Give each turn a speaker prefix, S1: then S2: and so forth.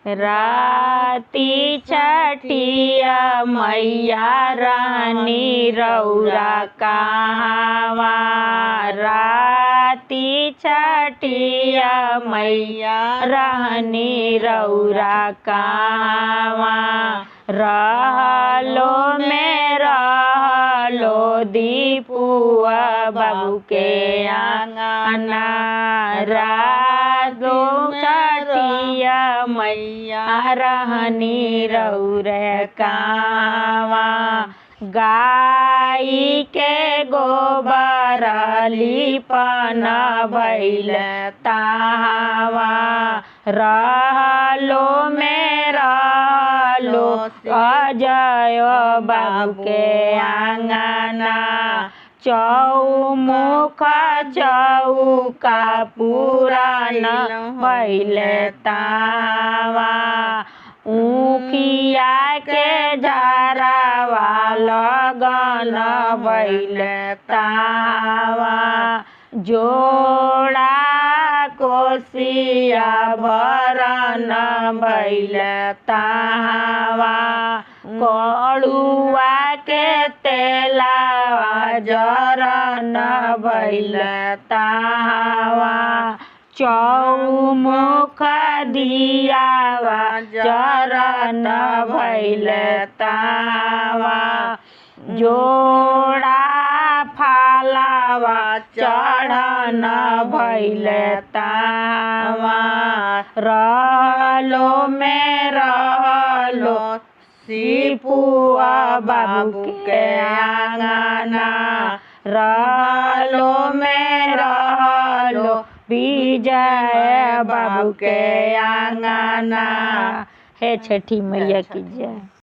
S1: राती छठिया मैया रानी रौरा कहवा। राती छठिया मैया रानी रौरा कहवा। रहलो में रहलो दीपुआ बाबू के आंगना। रातो छठिया मैया रहनी रौरे कहवा। गाई के गोबर लिपन भइल तावा। रहलो में रहलो अजय बाबू के आंगना। चौमुख चौका पुरान भइल तावा। ऊखिया के झारावा लगन भइल तावा। जोड़ा कोसिया भरन भइल तावा। कड़ुआ के तेलावा जरन भइल तावा। चौमुख दियावा जरन भइल तावा। जोड़ा फालावा चढ़न भइल तावा। रहलो में रहलो सिपुआ बाबू के आंगना। रहलो में रहलो विजय बाबू के आंगना। हे छठी मैया की जय।